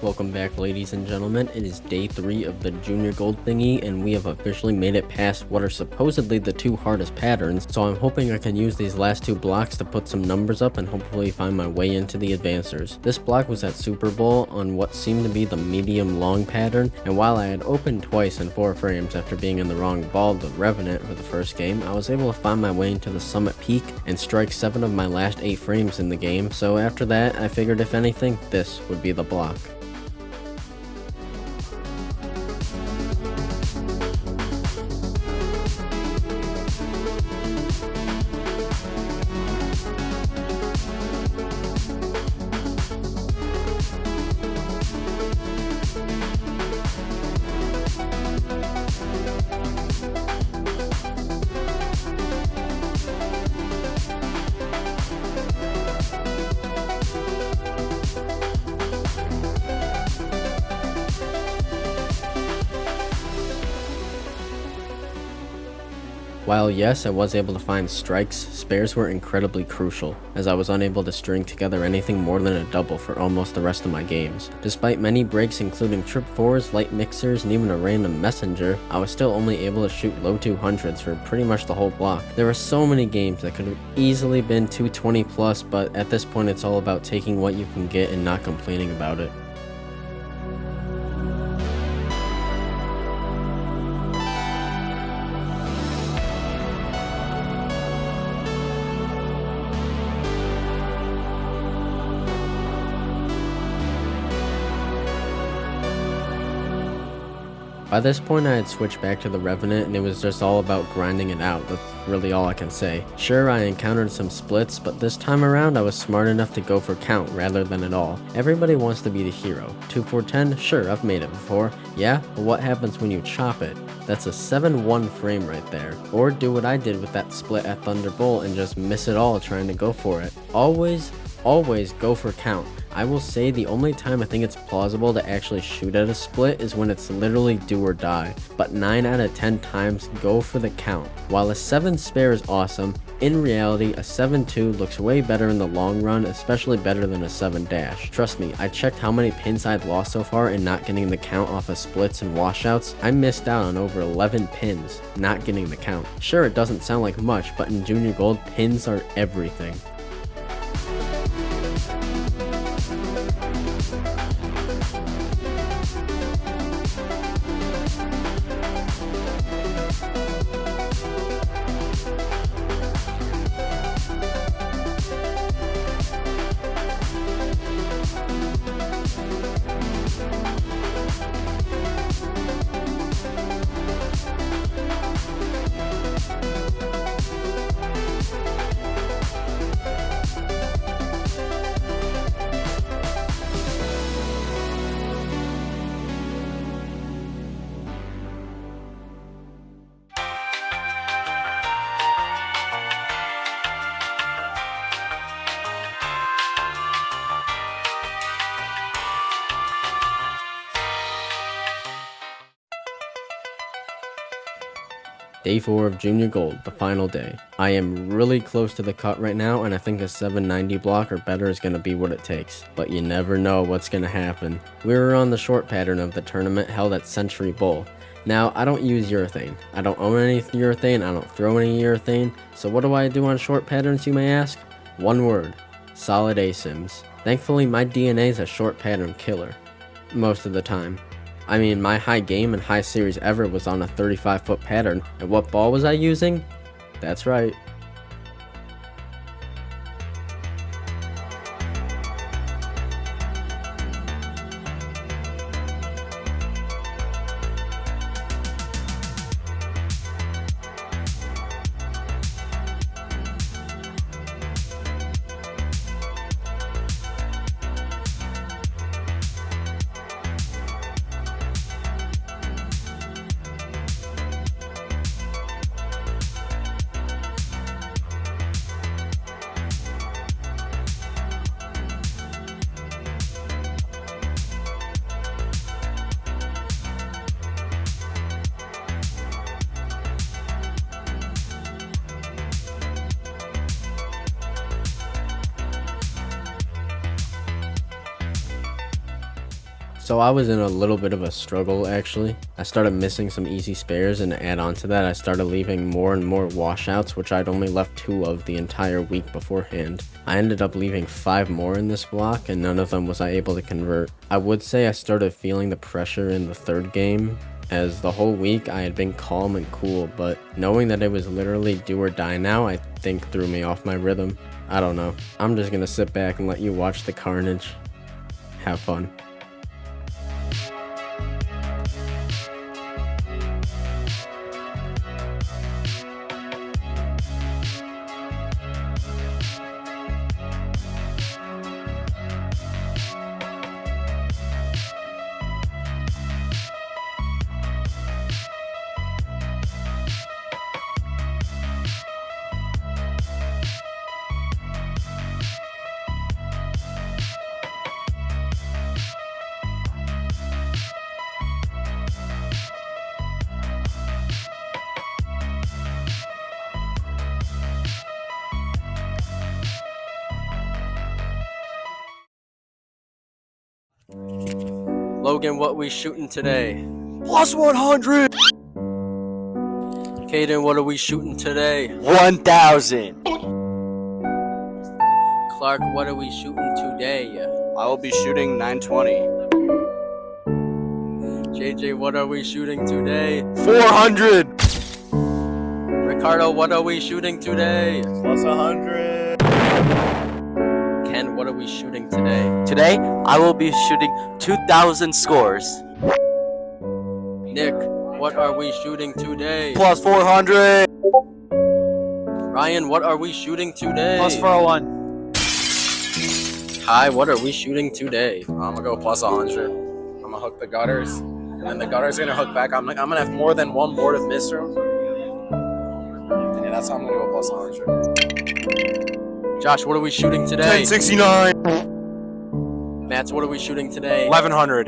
Welcome back, ladies and gentlemen. It is day 3 of the junior gold thingy, and we have officially made it past what are supposedly the 2 hardest patterns, so I'm hoping I can use these last 2 blocks to put some numbers up and hopefully find my way into the advancers. This block was at Super Bowl on what seemed to be the medium long pattern, and while I had opened twice in 4 frames after being in the wrong ball of the Revenant for the first game, I was able to find my way into the summit peak and strike 7 of my last 8 frames in the game, so after that I figured if anything, this would be the block. While yes, I was able to find strikes, spares were incredibly crucial, as I was unable to string together anything more than a double for almost the rest of my games. Despite many breaks including trip 4s, light mixers, and even a random messenger, I was still only able to shoot low 200s for pretty much the whole block. There were so many games that could have easily been 220 plus, but at this point it's all about taking what you can get and not complaining about it. By this point I had switched back to the Revenant and it was just all about grinding it out. That's really all I can say. Sure, I encountered some splits, but this time around I was smart enough to go for count rather than at all. Everybody wants to be the hero. 2-4-10, sure, I've made it before. Yeah, but what happens when you chop it? That's a 7-1 frame right there. Or do what I did with that split at Thunderbolt and just miss it all trying to go for it. Always go for count. I will say the only time I think it's plausible to actually shoot at a split is when it's literally do or die, but 9 out of 10 times go for the count. While a 7 spare is awesome, in reality a 7-2 looks way better in the long run, especially better than a 7 dash. Trust me, I checked how many pins I'd lost so far in not getting the count off of splits and washouts. I missed out on over 11 pins not getting the count. Sure, it doesn't sound like much, but in junior gold, pins are everything. Day 4 of Junior Gold, the final day. I am really close to the cut right now, and I think a 790 block or better is going to be what it takes. But you never know what's going to happen. We were on the short pattern of the tournament held at Century Bowl. Now, I don't use urethane. I don't own any urethane, I don't throw any urethane. So what do I do on short patterns, you may ask? One word. Solid ASIMs. Thankfully, my DNA is a short pattern killer. Most of the time. I mean, my high game and high series ever was on a 35-foot pattern, and what ball was I using? That's right. So I was in a little bit of a struggle actually. I started missing some easy spares, and to add on to that, I started leaving more and more washouts, which I'd only left 2 of the entire week beforehand. I ended up leaving 5 more in this block, and none of them was I able to convert. I would say I started feeling the pressure in the 3rd game, as the whole week I had been calm and cool, but knowing that it was literally do or die now, I think threw me off my rhythm. I don't know. I'm just gonna sit back and let you watch the carnage. Have fun. Logan, what we shooting today? Plus 100! Caden, what are we shooting today? 1,000! Clark, what are we shooting today? I will be shooting 920. JJ, what are we shooting today? 400! Ricardo, what are we shooting today? Plus 100! Ken, what are we shooting today? Today, I will be shooting 2,000 scores. Nick, what are we shooting today? Plus 400! Ryan, what are we shooting today? Plus 401. Kai, what are we shooting today? I'm gonna go plus 100. I'm gonna hook the gutters, and then the gutters are gonna hook back. I'm gonna have more than one board of mist room. And yeah, that's how I'm gonna go plus 100. Josh, what are we shooting today? 1069! Matt, what are we shooting today? 1100.